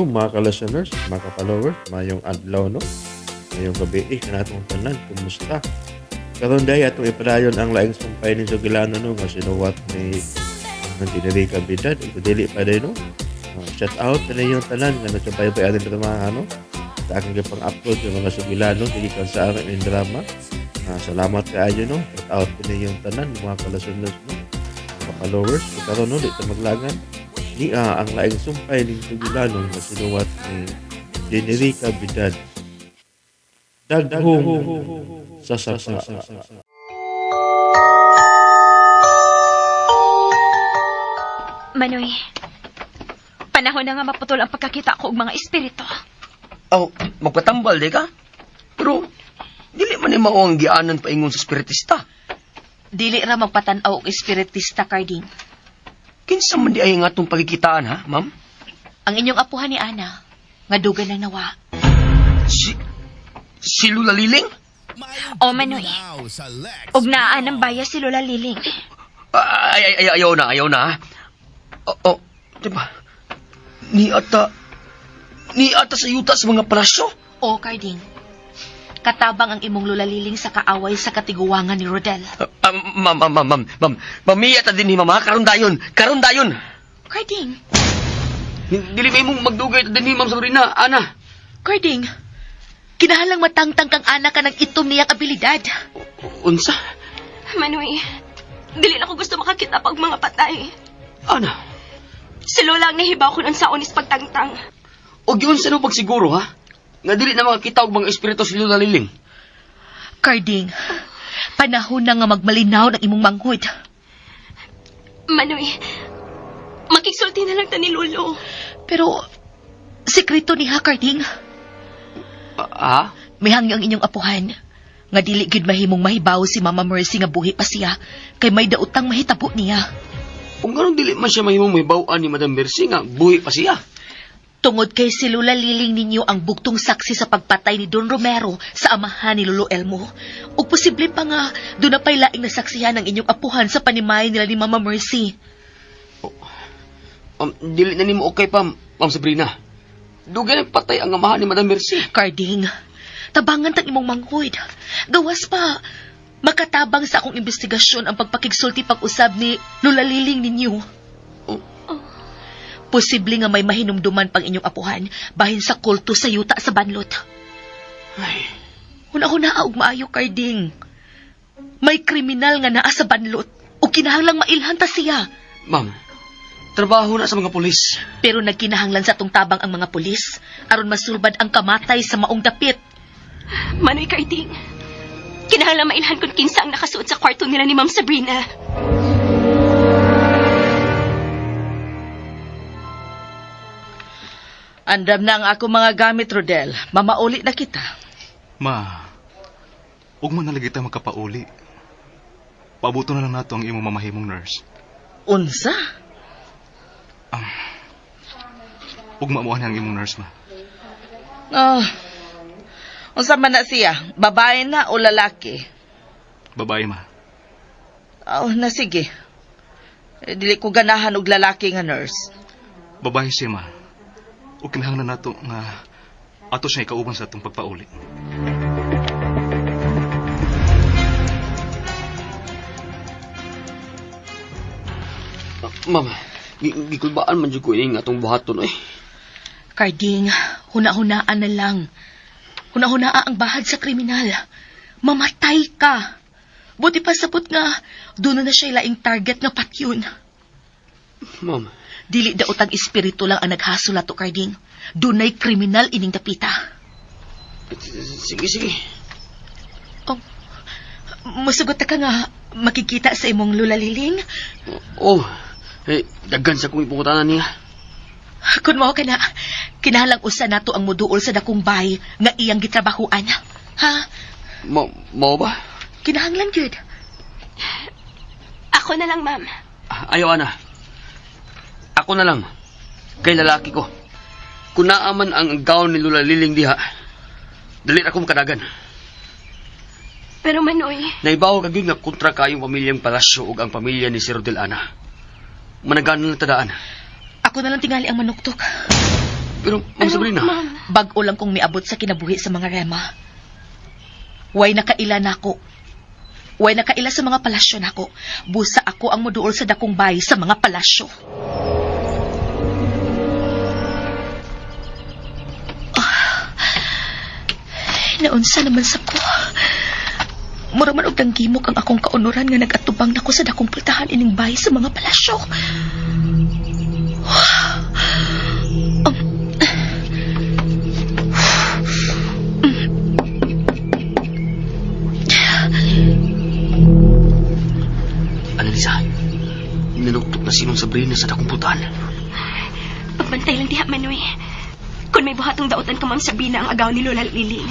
no, mga ka-listeners, mga ka-followers, mayong adlaw, no? Mayong gabi, kanatong tanan, kumusta? Karon day atong ipadayon ang laing sumpay ni Sugilano, no, nga sinuwat ni Tineri Kabidad, ito dili pa day, no? Shout out na yung tanan, nga nagsumpay-pay atin ito mga, ano, sa aking pang-upload yung mga Sugilano, hindi kan sa akin yung drama. Salamat kaayo, no? Shout out na yung tanan, mga ka-listeners, no? Mga followers, karon no, dito maglagan. Ni ang laing sumpay ni Sugilano na sinuwat ni Tineri Kabidad. Daghong sa sasa. Manoy, panahon na nga maputol ang pagkakita ko og mga espiritu. Aw, magpatambal di ka? Pero, dili man ni mao ang gianan paingon sa spiritista. Dili ra magpatan-aw og espiritista, Carding. Kinsa man di ay nga itong pagkikitaan, ha, ma'am? Ang inyong apuhan ni Ana, nga dugan ng nawa. Si Lula Liling? O Manoy, og naan ang baya si Lola Liling. Ayaw na, ha? Diba? Ni ata sa yuta sa mga palasyo? O, Carding. Katabang ang imong Lola Liling sa kaaway sa katiguangan ni Rodel. Ma'am, mamiya ta din ni mama, karon dayon. Carding, Dili may mong magdugay ta din ni ma'am Sabrina, Ana. Carding, kinahalang matangtang kang anak ka ng itom niyang abilidad. Unsa? Manoy, dili na ko gusto makakita pag mga patay. Ana? Si Lola ang nahibaw ko nun sa unis pagtangtang. O yun sa pagsiguro, ha? Nga dili na makakita og mga espiritu si Lula Liling. Carding, panahon na nga magmalinaw ng imong manghud. Manoy, makiksulti na lang ta ni Lolo. Pero, sekreto niya, Carding. May hanggang inyong apuhan. Nga dili gid mahimong mahibaw si Mama Mercy nga buhi pa siya, kay may daotang mahitabo niya. Kung gano'n dili man siya mahimong mahibawaan ni Madam Mercy nga buhi pa siya. Tungod kay si Lola Liling ninyo ang bugtong saksi sa pagpatay ni Don Romero sa amahan ni Lolo Elmo. O posible pa nga, doon na pa'y laing nasaksihan ng inyong apuhan sa panimay nila ni Mama Mercy. Dili na ni mo okay pa, Ma'am Sabrina. Dugay patay ang amahan ni Madam Mercy. Carding, tabangan tang imong manghud. Gawas pa, makatabang sa akong investigasyon ang pagpakigsulti pag-usab ni Lola Liling ninyo. Posible nga may mahinumduman pang inyong apuhan bahin sa kulto sa yuta sa banlot. Ay. Huna-huna og maayo, Carding. May kriminal nga naa sa banlot o kinahanglang mailhan ta siya. Ma'am, trabaho na sa mga pulis. Pero nagkinahanglan sa atong tabang ang mga pulis aron masulbad ang kamatay sa maong dapit. Manoy, Carding. Kinahanglan mailhan kung kinsa ang nakasuot sa kwarto nila ni Ma'am Sabrina. Andam na ang ako mga gamit, Rodel. Mamauli na kita. Ma, huwag mo nalagi tayo magkapauli. Paabuto na lang nato ang imong mamahimong nurse. Unsa? Huwag maamuhan ang imong nurse, ma. Unsa man na siya? Babae na o lalaki? Babae, ma. Na sige. Dili ko ganahan og lalaki nga nurse. Babae siya, ma. O kinahanglan nato nga ato siya ikauban sa atong pagpauli. Ma'am, gikulbaan man dyan ko ini nga itong buhaton, eh. Carding, huna-hunaan na lang. Huna-hunaa ang bahad sa kriminal. Mamatay ka. Buti pa sabot nga, doon na siya laing target nga patyon. Ma'am. Dili daot ang espiritu lang ang naghasula to, Carding. Dunay kriminal ining dapita. Sige. Musugot ka nga makikita sa imong Lola Liling? Daggan sa kong ipungutanan niya. Kung mao ka na, kinahalang usa nato ang muduol sa dakong bay nga iyang gitrabahuan. Ha? Mao ba? Kinahanglan gyud. Ako na lang, ma'am. Ayaw, Ana. Ako na lang. Kay lalaki ko. Kung naaman ang gown ni Lula Liling diha, dali na akong kadagan. Pero Manoy... Naibaw kaging nga kontra kayong pamilyang palasyo ug ang pamilya ni si Rodel Ana. Managanan lang tadaan. Ako na lang tingali ang manuktok. Pero, Ma'am Sabrina, Bag-o lang kong miabot sa kinabuhi sa mga rema. Way nakaila nako. Way nakaila sa mga palasyo nako. Busa ako ang moduol sa dakong bahay sa mga palasyo. Naunsa naman sa ko. Mura man og tanggimok ang akong kaunuran nga nagatubang nako sa dakong pultahan ining bahay sa mga palasyo. Annalisa, nanuktok na si Ma'am Sabrina sa dakong pultahan. Pagbantay lang diha, Manoy. Kung may buhatong daotan ka, Ma'am Sabrina, ang agaw ni Lola Liling.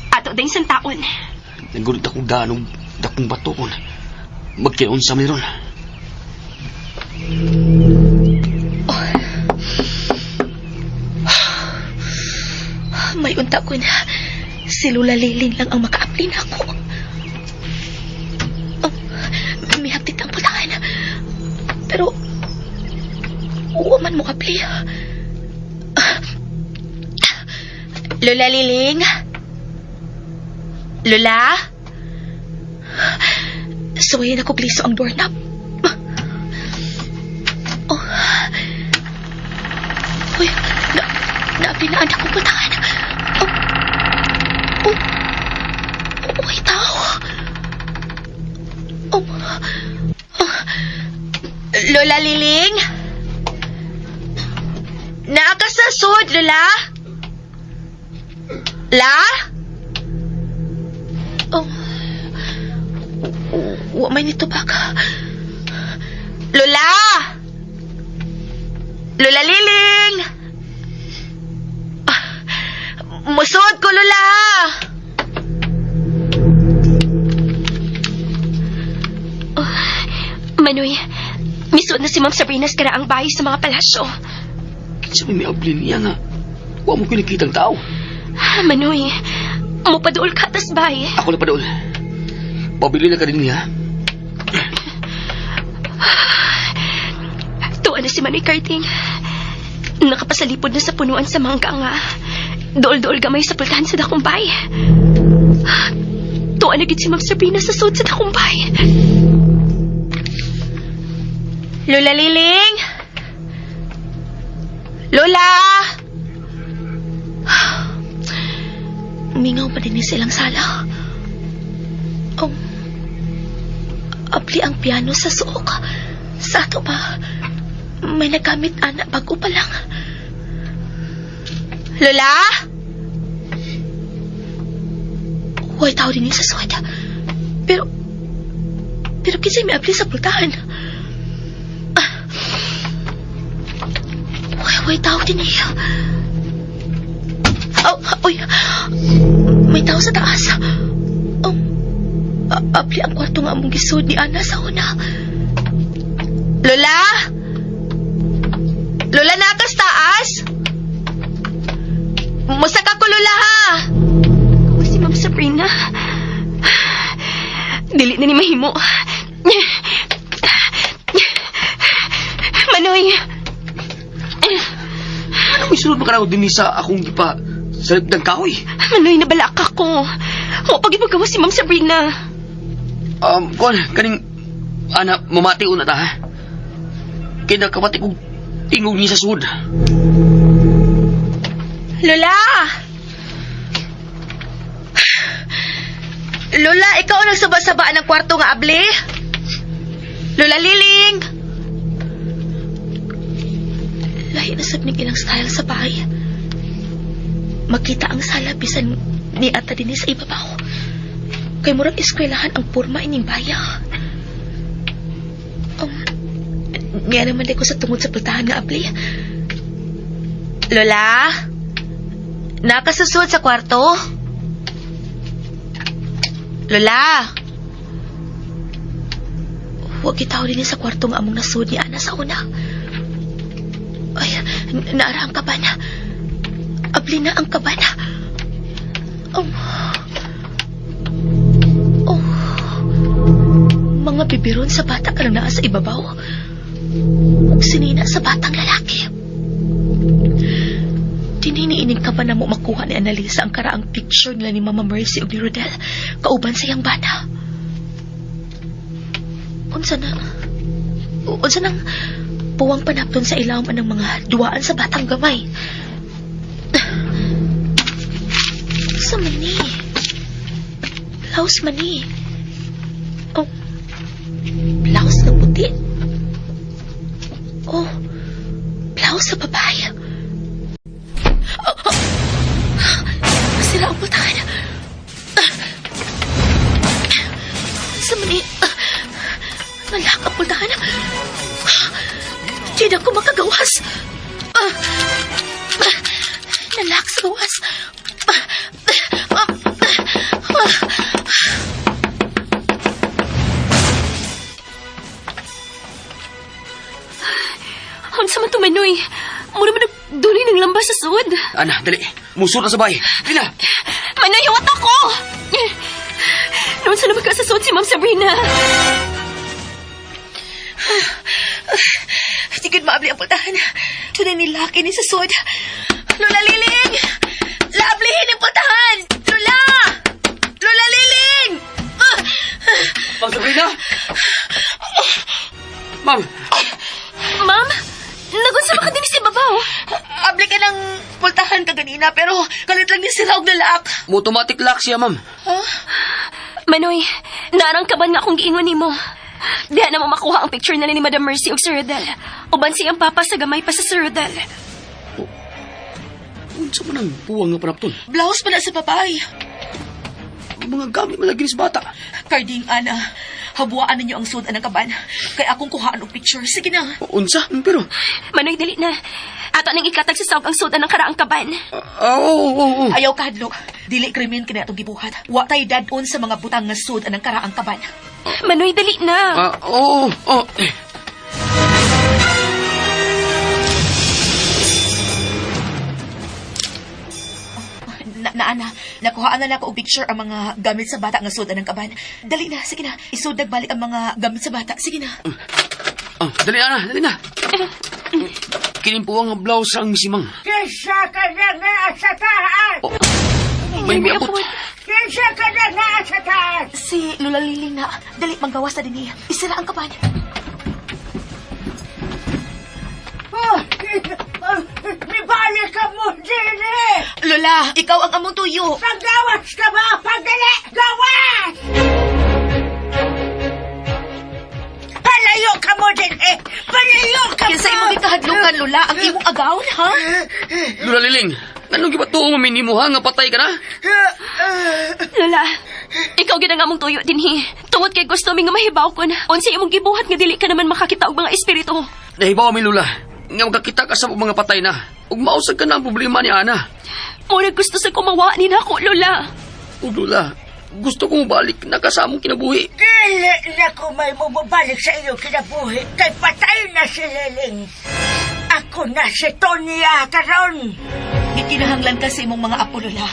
Ato din isang taon. Nagulot akong danog, dakong bato kon. Magkilaon sa mayroon. May unta ko na. Si Lola Liling lang ang maka-aplin ako. May haptit ang putahan. Pero, man mo kapli. Lola Liling? Lola? Suwayin ako gliso ang doorknob. Oh. Uy, naapinaan akong putahan. Uy, tao. Lola Liling? Nakasasod, Lola? La? May nito baka. Lola? Lola Liling? Musod ko, Lola! Manoy, misuod na si Ma'am Sabrina sa karaang bahay sa mga palasyo. Sabi may ablin niya nga. Huwag mo kinikitang tao. Manoy, mupadool ka tas bahay. Ako na padool. Pabili na ka rin niya. Tuwa na si Manoy Karting. Nakapasalipod na sa punuan sa mangga nga. Dool-dool gamay sa pultahan sa dakong bahay. Tuwa na gid si Ma'am Sabrina sa sud sa dakong bahay. Lola Liling? Lola? Mingaw pa din silang sala. Apli ang piano sa suok. Sa ato ba? May nagamit anak bago pa lang. Lola? Huwag tao din sa suwad. Pero kisay may apli sa pultahan. Huwag tao din niya. Uy, may tao sa taas. Apli ang kwarto nga among gisod ni Ana sa una. Lola? Lola, nakas taas? Musta ka ko, Lola, ha? Ako si Ma'am Sabrina. Dili na ni mahimo. Manoy. Anong isunod mo ka na din sa akong gipa sa ng kahoy? Manoy, nabalak ako. O, pag-ibagawa si Ma'am Sabrina. Kaning, ana, mamati una ta, ha? Kaya nakapati kong tingog niya sa sud. Lola! Lola, ikaw ang nagsaba-sabaan ng kwarto nga abli? Lola Liling! Lahi na sabning ilang style sa bahay. Makita ang sala bisan ni ata din sa ibabaw. Kay murag eskwelahan ang porma ining baya. Niya naman di ko sa tungod sa pultahan nga abli. Lola? Nakasusod sa kwarto? Lola? Huwag itaw din sa kwarto nga among nasud ni Ana sa una. Ay, naara ang kabana. Abli na ang kabana. Mga bibiron sa bata ka lang naa sa ibabaw. Ug sinina sa batang lalaki. Dininiinig ka ba na mo makuha ni Annalisa ang karaang picture nila ni Mama Mercy o ni Rodel kauban sa iyang bata? Unsa nang puwang panapton sa ilawom ng mga duwaan sa batang gamay? Sa mani. Blouse mani. Oh. Blouse na puti. Oh. Blouse sa babae. Masira ang putahan. Sa mani. Malak ang putahan. Di na ko makagawas. Nalak sa gawas. Unsa man to, Manoy? Muna man nagduli ng lambas sa sud. Ana, dali. Musod na sa bahay. Dali na. Manoy, hiwat ako! Noon sa naman kasasod si Ma'am Sabrina. Tigid maabli ang pultahan. Tunay nilaki ni sa sud. Lola Liling! Laablihin ang pultahan! Lola! Lola Liling! Ma'am Sabrina? Ma'am, Ma'am, nagunsa ba ka din si Babaw? Abli ka ng pultahan ka ganina, pero kalit lang ni sila og lalak. automatic lock siya, ma'am. Manoy, narang kaban nga akong giingon nimo. Diha na mo makuha ang picture nila ni Madam Mercy ug Sir Rodel. Uban siyang papa sa gamay pa sa Sir Rodel. Unsa man ang puwang nga panapton? Blouse pala sa babae. Ang mga gamit malagi sa bata. Karding, Ana, habuaan ninyo ang sudan ng kaban. Kaya akong kuhaan og picture. Sige na. Unsa? Pero, Manoy, dali na. Ato nang ikatag sa sawg ang sudan ng karaang kaban. oo. Ayaw kahadlok. Dili krimen kina itong gibuhat. Wa tay dadon sa mga butang nga sudan ng karaang kaban. Manoy, dali na. Oo. Ana, nakuhaan na nako og picture ang mga gamit sa bata nga sudan ng kaban. Dali na, sige na. Isudag balik ang mga gamit sa bata. Sige na. Dali na. Kining puwang nga blouse ang misimang. Kinsa ka na nga sa taas! May miabot. Kinsa ka na nga sa taas! Si Lola Liling na. Dali, manggawas na din niya. Isira ang kaban. Nibalik ka mo, Jenny! Lola, ikaw ang among tuyo. Paggawas ka ba? Pagdali! Gawas! Palayo ka mo, Jenny! Palayo ka mo! Kinsa imong gikahadlukan, Lola, ang imong agawon, ha? Lula Liling, anong gibatuo mo minimo ha nga patay ka na? Lola, ikaw gid ang among tuyo dinhi. Tungod kay gusto mi nga mahibaw ko na. Unsa imong gibuhat nga dili ka naman makakita og mga espiritu. Nahibaw mi Lula, nga magkakita ka sa mga patay na. Ug mausag ka na ang problema ni Ana. Muna gusto sa kumawa ni nako, Lola. Ug Lula, gusto kong balik na kasamong kinabuhi. Dili na ko may bumabalik sa iyo kinabuhi kay patay na si Liling. Ako na si Tonya karon. Gikinahanglan ka sa imong mga apo, Lola.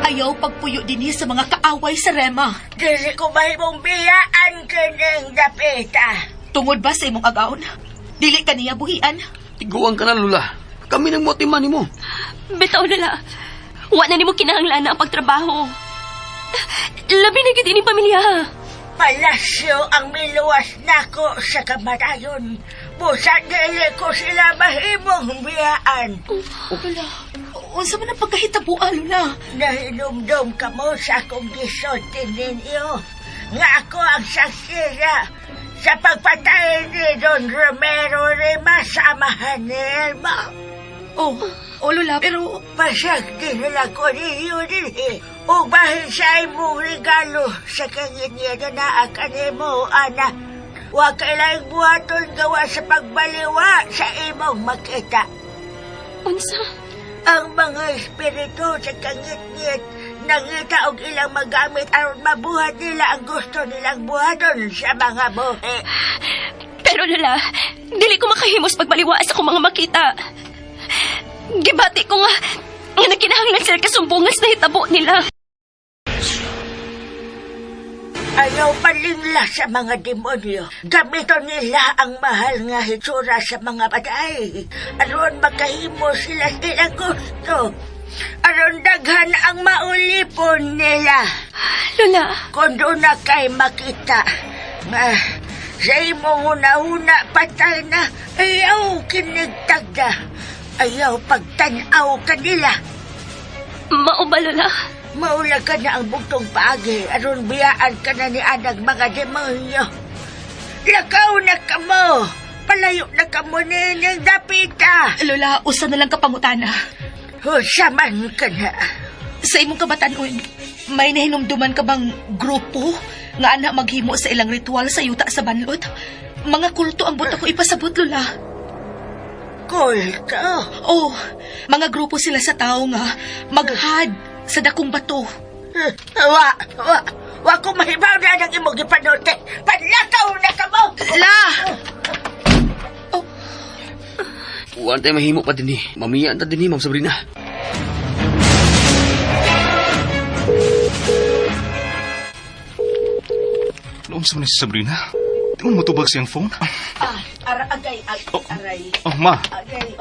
Ayaw pagpuyo dinhi sa mga kaaway sa Rema. Dili ko mahimong biyaan kining dapita. Tungod ba sa imong agawon? Dili ka niya buhian. Tiguan ka na Lula. Kami nang motiman nimo. Bitaw, Lola. Wa na nimo kinahanglan ang pagtrabaho. Labi na gid ining pamilya. Palasyo ang miluwas nako sa kamatayon. Busa dili ko sila mahimong biyaan. Lola, unsa man ang pagkahitabo, Lola? Nahinumdum ka mo sa akong gisulti ninyo. Nga ako ang saksira sa pagpatay ni Don Romero Rima sa amahan ni Elma. Lola, pero Pasagdi nila ko ninyo din o bahin sa imong regalo sa kangit niya na naakanin mo, anak. Huwag kailang buhaton gawa sa pagbaliwa sa imong makita. Unsa? Ang mga espiritu sa kangit-ngit nangita og ilang magamit aron mabuhat nila ang gusto nilang buhaton sa mga buhi. Pero Lola, dili ko makahimos pagbaliwa sa akong mga makita. Gibati ko nga nagkinahanglan sila kasumbungas na hitabo nila. Ayaw palingla sa mga demonyo. Gamito nila ang mahal nga hitsura sa mga patay. Aron makahimo sila silang gusto. Aron daghan ang maulipon nila. Lola, Kung doon na kay makita nga sa imo una-una patay na, ayaw kinigtagda. Ayaw pagtanaw kanila. mao ba, Lola? Maulag ka na ang bugtong paagi, aron biyaan ka na ni anang mga demonyo. Lakaw na ka mo! Palayo na ka mo ninyang dapita! Lola, usa na lang kapangutana. Husaman ka na. Sa imong kabatanon, may nahinumduman ka bang grupo nga anak maghimo sa ilang ritual sa yuta sa banlod? Mga kulto ang buto ko ipasabot, Lola. Kulto. Oh, mga grupo sila sa tao nga maghad sa dakong bato. Wa ko mahibaw na ng imong gipanote. Panlakaw na ka mo! La! Huwag tayo mahimo pa din Mamiyaan ta din Ma'am Sabrina. Noong sa si Sabrina, di mo matubag siyang phone? Aray, Oh. aray. Oh, ma, Aray,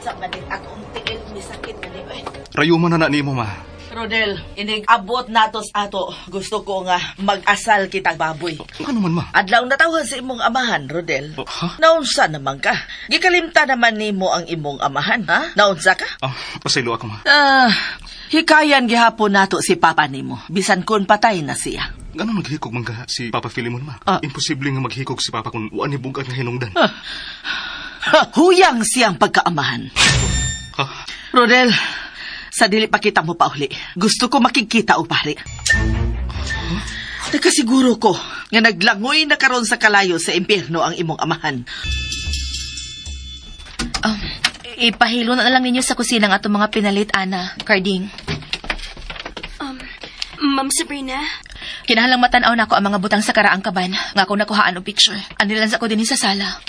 sa malit akong tingin, misakit na ni. rayuman na ni mo, ma. Rodel, inig abot natos ato. Gusto ko nga mag-asal kitang baboy. Ano man, ma? Adlaw natawhan sa imong amahan, Rodel. Ha? Naunsa naman ka? Gikalimta naman nimo ang imong amahan, ha? Naunsa ka? Pasaylo ako, ma. Hikayan gihapon nato si papa nimo. Bisan kun patay na siya. Ganon naghikog man ka si Papa Filimon, ma. Ah. Imposible nga maghikog si Papa kung wala ni bungkag nga hinungdan. Huyang siyang pagkaamahan. Ha? Rodel, sa dili pa kita mo pauli. Gusto ko makikita o pare. Nagkasiguro ko nga naglangoy na karon sa kalayo sa impyerno ang imong amahan. Ipahilo na lang ninyo sa kusina ang atong mga pinalit, Ana, Carding. Ma'am Sabrina? Kinahanglang matanaw na ako ang mga butang sa karaang kaban nga kung nakuhaan og picture. Anilan sa ko din sa sala.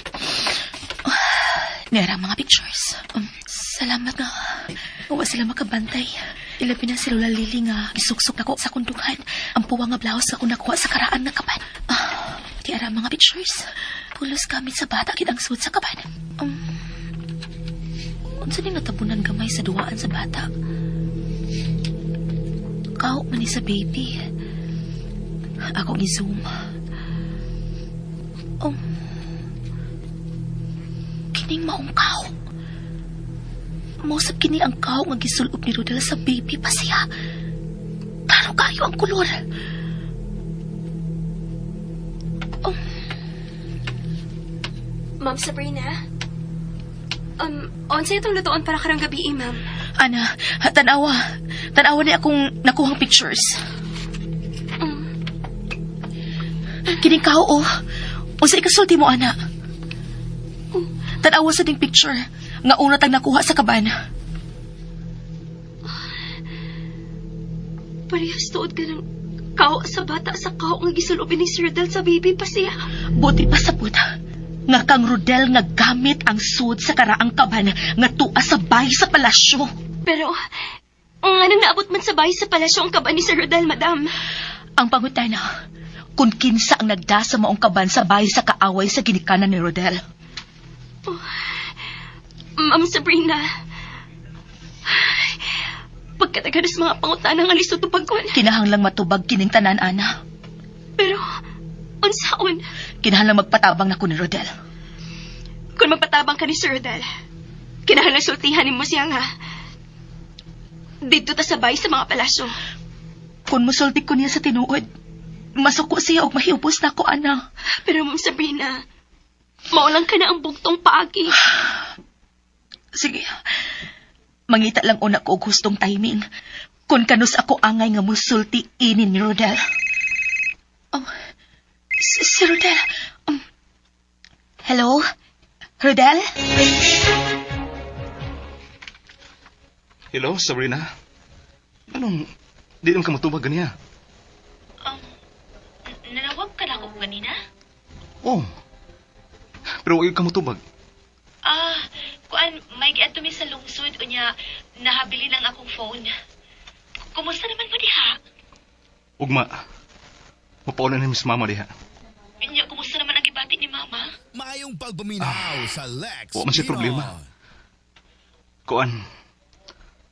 Nera mga pictures. Salamat nga. Huwag sila makabantay. Ilabi na si Lola Lily nga isuksok ako sa kundungan. Ang puwang nga blouse nga kung nakuha sa karaan nga kaban. Tiara mga pictures. Pulos gamit sa bata kitang suot sa kaban. Unsa ning natabunan gamay sa duwaan sa bata? Kao man ni sa baby. Ako gi-zoom. Kining maong kao. Mausap kini ang kao nga gisulob ni Rodel sa baby pa siya. Taro kayo ang kulor. Ma'am Sabrina? Onsa itong lutoon para karang gabi, ma'am? Ana, tanawa. Tanawa ni akong nakuhang pictures. Kining kao, oh. Unsa ikasulti mo, ana? Tanawa sa ding picture nga una tang nakuha sa kaban. Parehas tuod ka ng kao sa bata sa kao nga gisulobin ni Sir Rodel sa baby pa siya. Buti pa sa puta. Nga kang Rodel nga gamit ang sud sa karaang kaban nga tua sa bahay sa palasyo. Pero, nga nang naabot man sa bahay sa palasyo ang kaban ni Sir Rodel, madam. Ang pangutana, kung kinsa ang nagdasa maong kaban sa bahay sa kaaway sa ginikanan ni Rodel. Ma'am Sabrina, pagkatagan sa mga pangutana nga lisod tupag ko. Kinahanglang matubag kining tanan, ana. Pero, unsaon? Kinahanglang magpatabang na ko ni Rodel. Kung magpatabang ka ni Sir Rodel, kinahanglan sultihan mo siya nga. Dito ta sabay sa mga palasyo. Kung musulti ko niya sa tinuod, masuko siya o mahiubos na ko, ana. Pero Ma'am Sabrina, maulang ka na ang bugtong paagi. Sige. Mangita lang una ko og hustong timing. Kung kanus ako angay nga musulti inin ni Rodel. Si Rodel. Hello? Rodel? Hello, Sabrina? Anong, di naman ka matubag ganiya? Nanawag ka na ako ganina? Oh. Pero huwag ka matubag. Kuan, may giato mi sa lungsod o niya nahabili lang akong phone. Kumusta naman mo diha? Ugma. Mapaulan ni Miss Mama diha. Inya, kumusta naman ang ibati ni Mama? Mayong pagpaminaw sa Lex. Wa man siya problema. Kuan.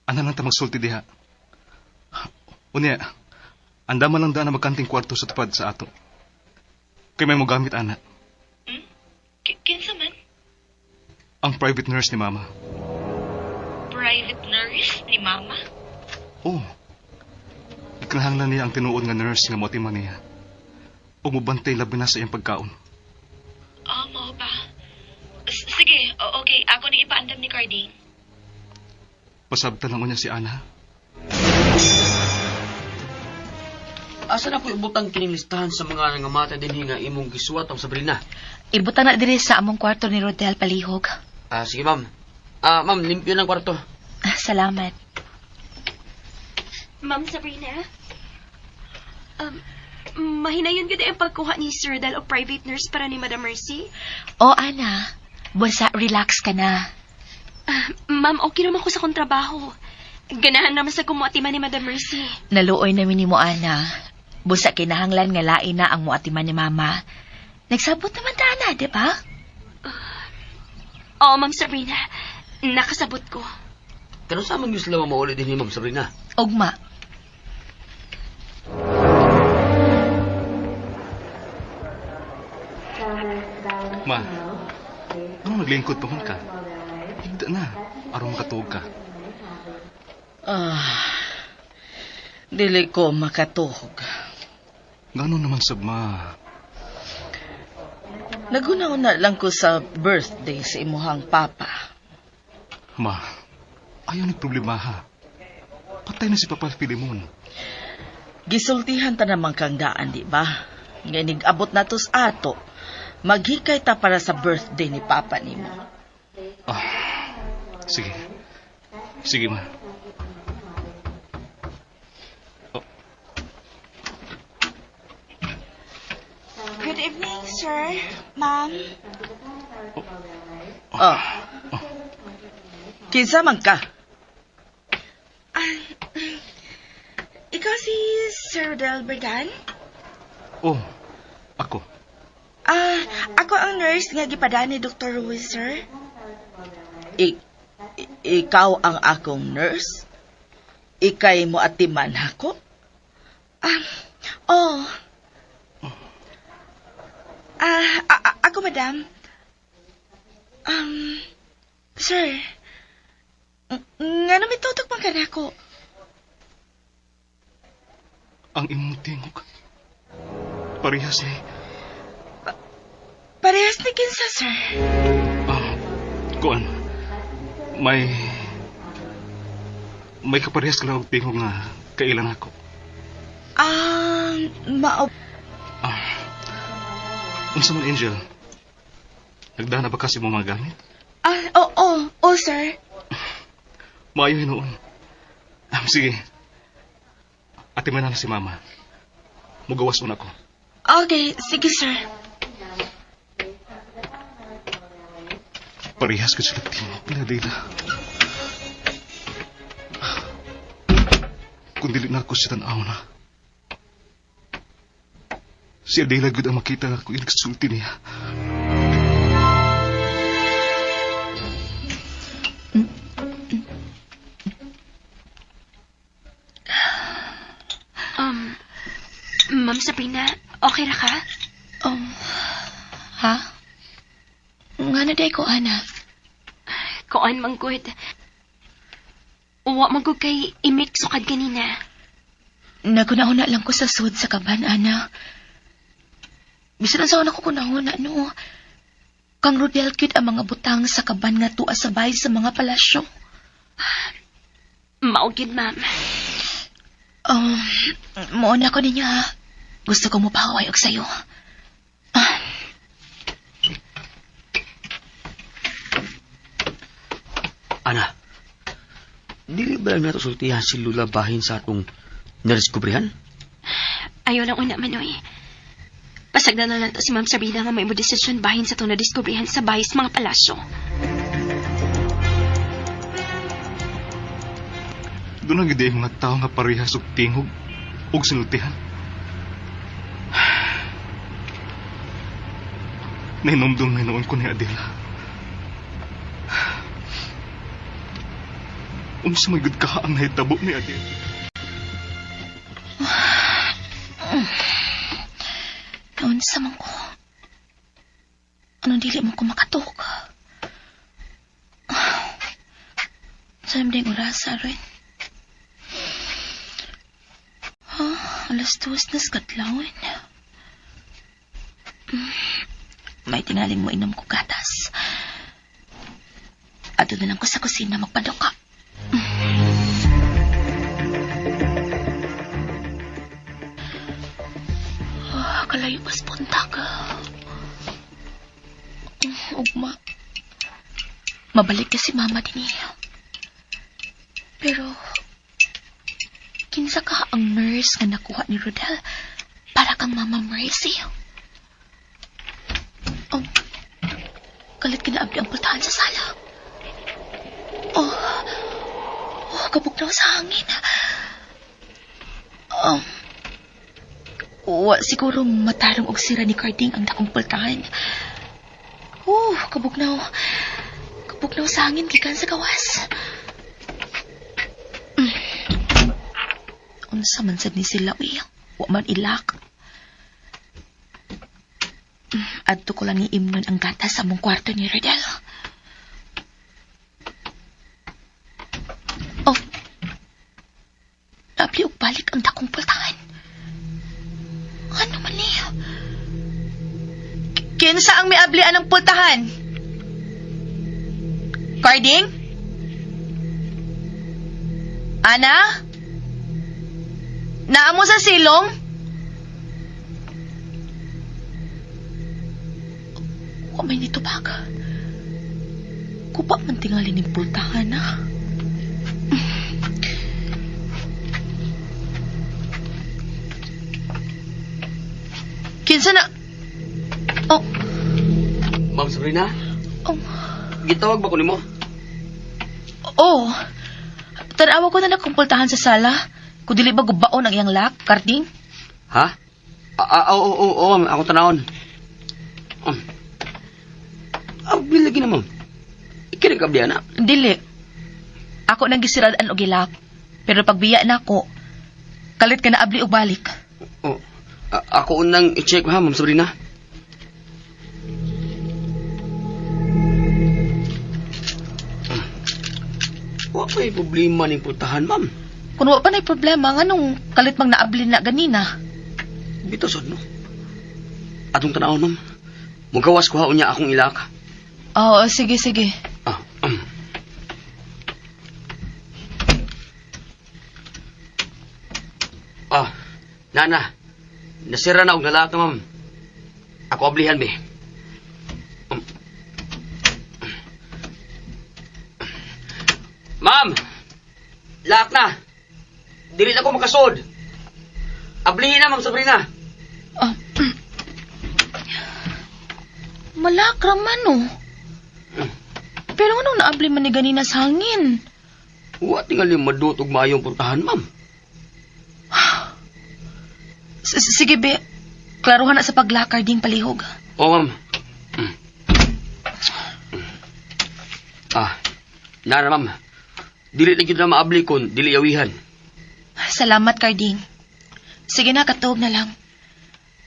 Ano lang ta magsulti diha. Unya, andaman lang daan na magkanting kwarto sa tupad sa ato. Kay may mo gamit, ana. Kinsa man? Ang private nurse ni Mama. Private nurse ni Mama? Oh. Ikinahanglan niya ang tinuod nga nurse nga motiman niya. O mubantay labi na sa iyang pagkaon. Mo ba? Sige, okay. Ako ni ipaandam ni Carding. Pasabta lang niya si Ana. Asa na ko ibutang kining listahan sa mga nangamata din nga imong gisuwat ang Sabrina? Ibutan na diri sa among kwarto ni Rodel palihog. Sige, ma'am. Ma'am, limpyo ng kwarto. Salamat. Ma'am Sabrina? Mahinayon gid ang pagkuha ni Sir Dal og private nurse para ni Madam Mercy? O, Ana. Bunsa, relax ka na. Ma'am, okay naman ko sa kong trabaho. Ganahan naman sa kumuatiman ni Madam Mercy. Naluoy namin ni mo, Ana. Bunsa kinahanglan nga lain na ang muatiman ni Mama. Nagsabot naman ta, Ana, di ba? Oo, Ma'am Sabrina. Nakasabot ko. Kano sa man yung sila mauli din ni Ma'am Sabrina? Ugma. Ma, ano naglingkod pa man ka? Higda na, aron makatuog ka. Dili ko makatuhog. Gano'n naman sab, ma. Naguna-una lang ko sa birthday sa imuhang papa. Ma, ayaw nagproblema ha. Patay na si Papa Filimon. Gisultihan ta naman kang daan, di ba? Ngayon abot na to sa ato. Maghikay ta para sa birthday ni Papa nimo. Sige. Sige, ma. Good evening, sir. Ma'am. Kinsa man ka? Ikaw si Sir Del Bergan? Oh, ako. Ako ang nurse nga gipadaan ni Dr. Ruiz, sir. Ikaw ang akong nurse? Ikay mo atiman ako? Ako, madam. Sir. Nga namin tutok pang kanako. Ang imong tingog. Parehas ni... Parehas ni kinsa, sir. Kuan. May kaparehas ka lang og tingog nga kailan ako. Unsa man, Angel? Nagdana ba kasi mo mga gamit? Oo, sir. Maayo hinoon. Sige. Ate man na si Mama. Mugawas mo na ako. Okay, sige, sir. Parehas ka sila tingog na dila. Kung dili na ako siya tanaw na. Si Adela gud ang makita nga kung inagsulti niya. Ma'am Sabrina, okay ra ka? Ha? Nga na day ko, Ana. Kuan man good. Uwa man good kay imik sukad kanina. Naguna-una lang ko sa sud sa kaban, Ana. Bisan sa una ko kunahuna, no. Kang Rodel Kid ang mga butang sa kaban nga tuwa sabay sa mga palasyo. Maugid, ma'am. Mauna ko ninyo, ha. Gusto ko mo pahaway og sayo. Ana, dili ba lang nato sultihan si Lula bahin sa atong nariskubrihan? Ayaw lang una, Manoy. Pasagdan na lang to si Ma'am Sabrina nga may mo desisyon bahin sa itong nadiskubrihan sa bahay sa mga palasyo. Doon ang gidi mga tao nga parehas og tingog og sinultihan. Nainumdum na noon ko ni Adela. Unsa may good ka ang nahitabo ni Adela. Naunsa man ko. Anong dili mo ko makatok? Saan mo yung oras, Aaron? Alas 2 na skatlawin. May tingaling mo inom ko gatas. Ato na lang ko sa kusina magpadoka. Kalayo pas puntag. Ugma. Mabalik ka si mama din niya. Pero, kinsa ka ang nurse nga nakuha ni Rodel para kang Mama Mercy. Oh, kalit kinaabdi ang pultahan sa sala. Oh, kabugnaw sa hangin. Wa siguro matarong og sira ni Carding ang dakong pultahan. Kabugnaw. Kabugnaw sa hangin gikan sa gawas. Unsa man sad ni sila, wa man ilak. Adto ko lang ni imnon ang gatas sa mong kwarto ni Rodel. Oh, napli og balik ang dakong pultahan. Ano man niya? Kinsa ang miablian ng pultahan? Carding? Ana? Naamo sa silong? O may nitubag. Kupa man tingali ng pultahan, ha? Kinsa na... Oh. Ma'am Sabrina? Oh. Gitawag ba ko nimo? Oh. Tanawa ko na nagkumpultahan sa sala. Kung dili ba gubaon ang iyang lak, Carding? Ha? Oo, ma'am. Ako tanawon. Bilagi na, ma'am. Ikinagabdiyan na. Dili. Ako nang gisiraan og ilak. Pero pagbiya na ako, kalit ka na abli og balik. Oh, ako unang i-check, ha, Ma'am Sabrina? Wa may problema ning pultahan, ma'am. Kung wa pa na'y problema, nganong kalit mang naabli na ganina? Bito sad no. Atong tanawon, ma'am. Mugawas ko haon niya akong ilak. Oo, sige. Nana. Nasira na og nalak na, ma'am. Ako ablihan, be. Ma'am! Lak na! Dili na ko makasod. Ablihin na, Ma'am Sabrina. Malakra man, oh. Pero anong naabli man ni ganina sa hangin? Wa tingali madut og maayong purtahan, ma'am. Sige, be. Klaruhan na sa paglakar ding palihog. Oo, ma'am. Nara, ma'am. Dili na gyud na maabli kon dili yawihan. Salamat, Carding. Sige na, katuog na lang.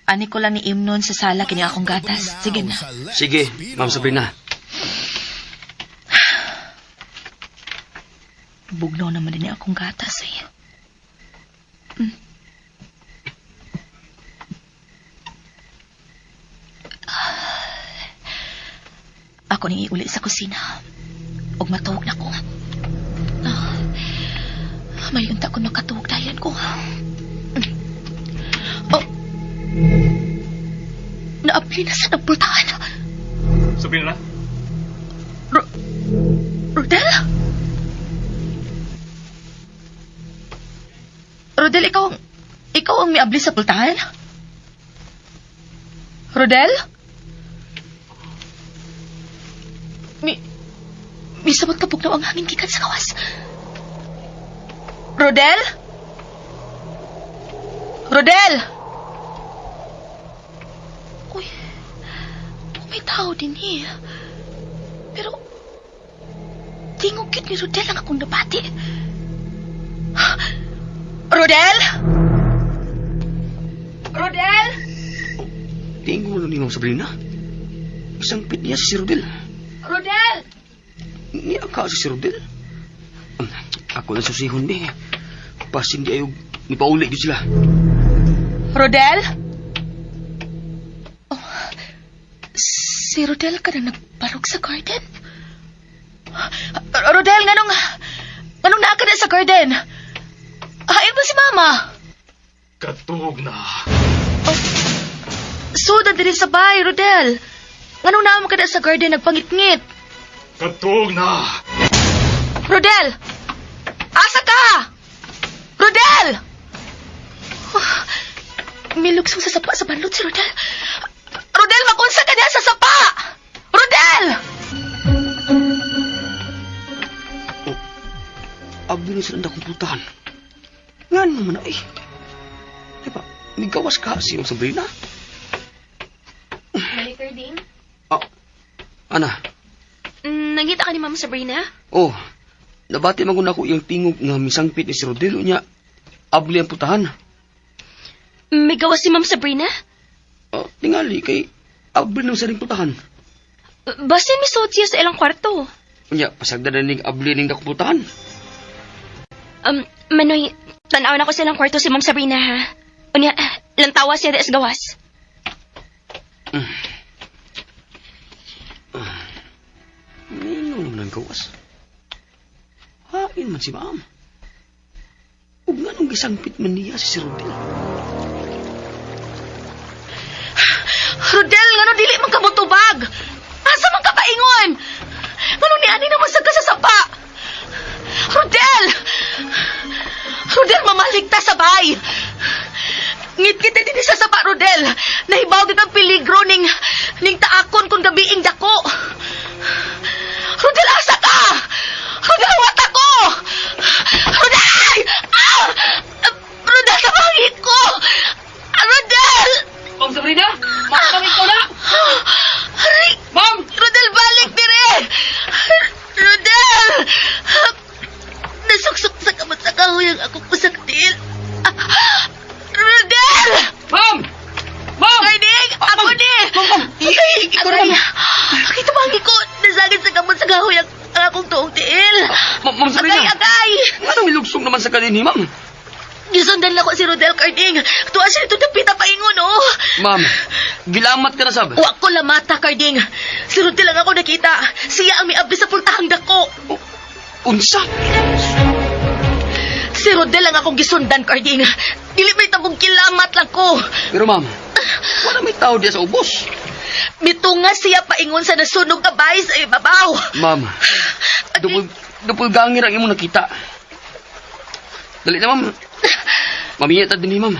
Ani ko lang ni imnon sa sala kini akong gatas. Sige na. Sige, Ma'am Sabrina. Bugnaw naman din akong gatas, eh. Ako nang iuli sa kusina. Og matuog na ko. May unta ko nakatuog dayan ko. Naapli na sa nagpultahan. Sabihin na? Rodel? Rodel, ikaw ang miabli sa pultahan? Rodel? May sabot kapog na ang hangin gikan sa kawas. Rodel? Rodel? Uy, may tao din eh. Pero, tingog yun ni Rodel ang akong nabati. Rodel? Rodel? Tingin mo na ni Ma'am Sabrina. Isang pit niya si Rodel. Rodel? Niya ka si Rodel. Ako na susihon ni. Pas hindi ayog ni pauli yun sila. Rodel? Oh, si Rodel ka na nagbarog sa garden? Rodel, nganong naa ka na sa garden? Hain ba si Mama? Katog na. Suda diri sa bahay, Rodel. Nganong naa ka na sa garden nagpangit-ngit? Katog na. Rodel! Asa ka? Rodel! Milugsong sa sapa sa balot si Rodel. Rodel, makunsa ka na sa sapa! Rodel! Abdi na sila akong putahan. Nga naman ay. Diba, may gawas ka si Ma'am Sabrina. Maliker din? Ana, Nangita ka ni Ma'am Sabrina? oh, nabati maguna ko yung tingog nga misangpit ni si Rodel niya. Abli ang putahan. May gawas si Ma'am Sabrina? Tingali kay abli ng saring putahan. Basin mi suot siya sa ilang kwarto. Unya, pasagda na ning abli ning dakong putahan. Manoy, tanaw na ko silang kwarto si Ma'am Sabrina, ha? Unya, lantawa siya des gawas. Ngayon naman ang gawas. Hain man si Ma'am. Huwag nga nung gisangpit man niya si Rodel. Rodel, ngano dili man ka motubag? Asa man ka paingon? Ngano ni ani naman sa sapa? Rodel! Rodel, mamalik ta sa bay. Ngit kita din sa sapa, Rodel. Nahibaw din ang peligro ning taakon kung gabiing dako. Rodel, asa ka? Rodel, wata ko! Rodel! Ah! Rodel, kabangit ko! Rodel! Ma'am Sabrina! Ma'am, kami ko na! Aray! Ma'am! Rodel, balik dire! Rodel! Nasuksok sa kamot sa kahoy ang akong pasaktil. Rodel! Ma'am! Ma'am! Kaining! Ako ni! Aray! Kitumangin ko! Nasagit sa kamot sa kahoy ang akong tuong tiil. Ma'am Sabrina! Agay! Anong ilugsong naman sa kanini, ma'am? Gisundan lang ko si Rodel Carding. Tuwa siya ito napita paingon, oh. Ma'am, gilamat ka na sab. Huwag ko lamata, Carding. Si Rodel lang ako nakita. Siya ang may abdi sa pultahang dako. Unsa? Si Rodel lang akong gisundan, Carding. Dili may tabong kilamat lang ko. Pero ma'am, wala may tao diya sa ubos. Mitunga siya paingon sa nasunog na bahay sa ibabaw. Ma'am, dupol gangir ang imo nakita. Dali na, ma'am. Mamiyata din ni ma'am.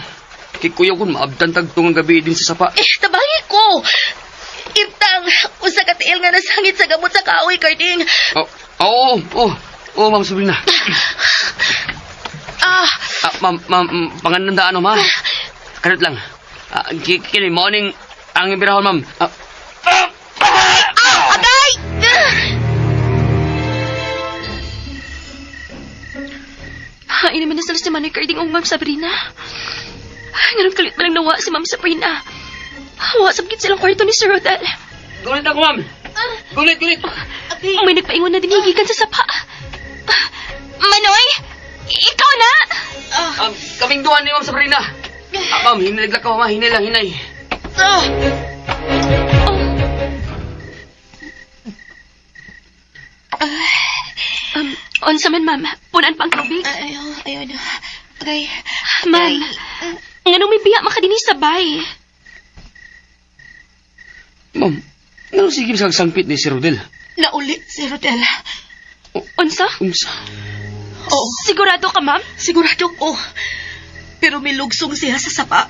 Kay kuya ko, maabdan tagtungang gabi din sa sapa. Tabangi ko. Imtang, usa ka tiil nga nasangit sa gamot sa kahoy, Carding. Oo, ma'am Sabrina. Ma'am, panganandaan, ma'am. Kanot lang. Kini, morning, ang ibirahon, ma'am. Agay! Hain naman nasalas si Manoy Carding o Ma'am Sabrina. Ngayon kalit man ang nawa si Ma'am Sabrina. Hawa sabgit silang kwarto ni Sir Rodel. Gulit ako, ma'am. Gulit. May nagpaingon na dinigigan sa sapa. Manoy! Ikaw na! Kaming duwan ni ma'am Sabrina. Ma'am, hinilag ka, ma'am. Hinay. Unsa man, ma'am? Punan pang tubig? Ayun. Okay. Ma'am, nganong may biya makadini sa bay? Ma'am, ano sige sa sangpit ni si Rodel? Naulit si Rodel. Unsa? Oo. Sigurado ka, ma'am? Sigurado ko. Pero may lugsong siya sa sapa.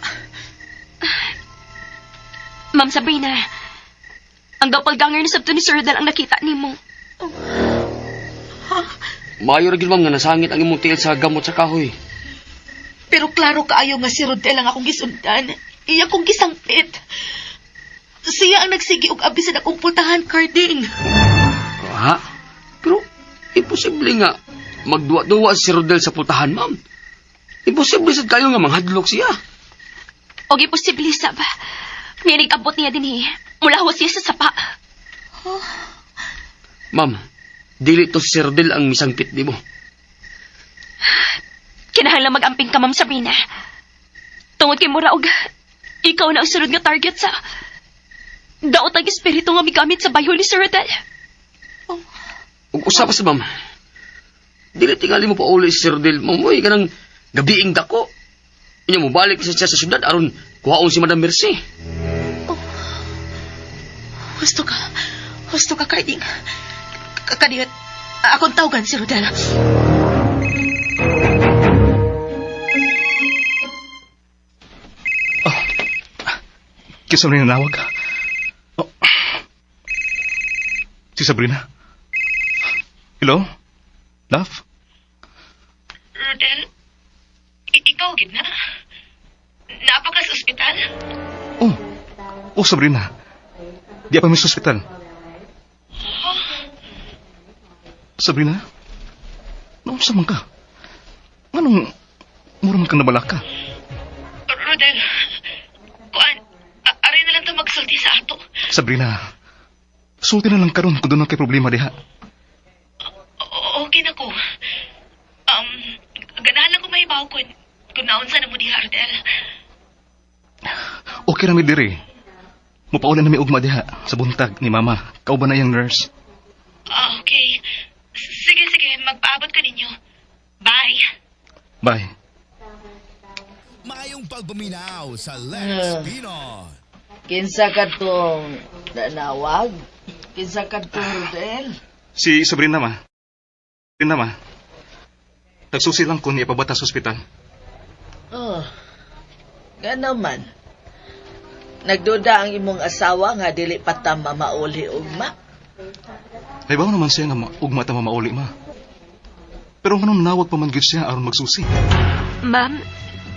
Ma'am Sabrina, ang gapalganger ni sabto ni Sir Rodel ang nakita nimo. Maayo ra gyud ma'am nga nasangit ang imong tiil sa gamot sa kahoy. Pero klaro kaayo nga si Rodel ang akong gisundan. Iya kong gisangpit. Siya ang nagsigi og abi sa dakong pultahan, Carding. Ha? Pero, imposible nga magduwa-duwa si Rodel sa pultahan, ma'am. Imposible sad kayo nga manghadlok siya. O giposible sab. Nga nag-abot niya din mula ho siya sa sapa. Ma'am, dili to si Rodel ang misangpit ni mo. Kinahanglan mag-amping ka, Ma'am Sabrina. Tungod kay mura og ikaw na ang sunod nga target sa daot ang espiritu nga migamit sa bayo ni Sir Rodel. Ug usapas, ma'am. Dili tingali mo pa uli si Rodel. Mamoy ka ng gabiing dako. Inya mo balik siya sa syudad aron kuhaon si Madam Mercy. Gusto ka, Carding. Kadiyot, akong tawagan si Rodel. Kisa rin nanawag. Oh. Si Sabrina. Hello? Love? Rodel, ikaw gid na. Naapa ka sa ospital? Oh, Sabrina. Di pa may sa ospital. Sabrina? Naunsa man ka? Anong mura man kang nabalaka? Rodel, kuan, ari na lang to magsulti sa ato. Sabrina, sulti na lang karon kung doon kay problema diha. Okay na ko. Ganahan lang ko mahibaw kung naunsa na mo diha, Rodel. Okay na mi diri. Mupaulan na mi ugma diha sa buntag ni Mama. Kauban na yung nurse. Okay. Sige, magpaabot ka ninyo. Bye. Bye. Mayong pagbuminaw sa Lex Pinoy. Kinsa ka tong nanawag? Kinsa ka tong Rodel? Si Sabrina, ma. Sabrina, ma. Nagsusi lang ko niya pabata sa ospital. Oh, nga naman. Nagduda ang imong asawa nga dili pa ta mamauli ugma. Ay bawa naman siya nga ugma ta mamauli, ma. Pero nga nanawag pa man gyud siya aron magsusi. Ma'am,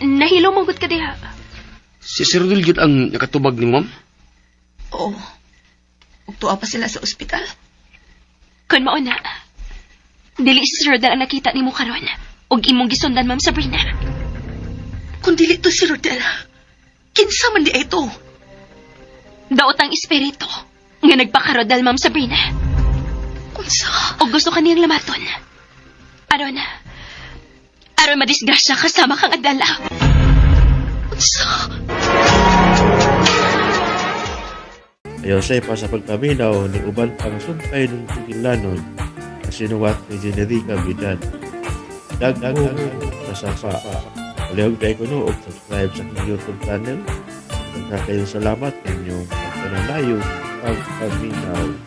nahilo mong ka diha. Si Sir Rodel gyud ang nakatubag ni ma'am. Oo. Ugtuwa pa sila sa ospital. Kun mao na. Dili si Sir Rodel ang nakita nimo karon. Og imong gisundan, Ma'am Sabrina. Kung dili to si Rodel, kinsa man di ito? Daot ang espiritu nga nagpakarodal, Ma'am Sabrina. Unsa? O gusto ka niyang lamaton. Aron madisgrasya kasama kang adala. Unsa? Ayaw siya pa sa pagpaminaw ni uban pang sumpay ng Tugilanon na sinuwat ni Generica Vidal. Dag sa sapa. Palihog tayo ko no, subscribe sa aking YouTube channel. Magkakayong salamat ninyong pagpananayo pagpaminaw.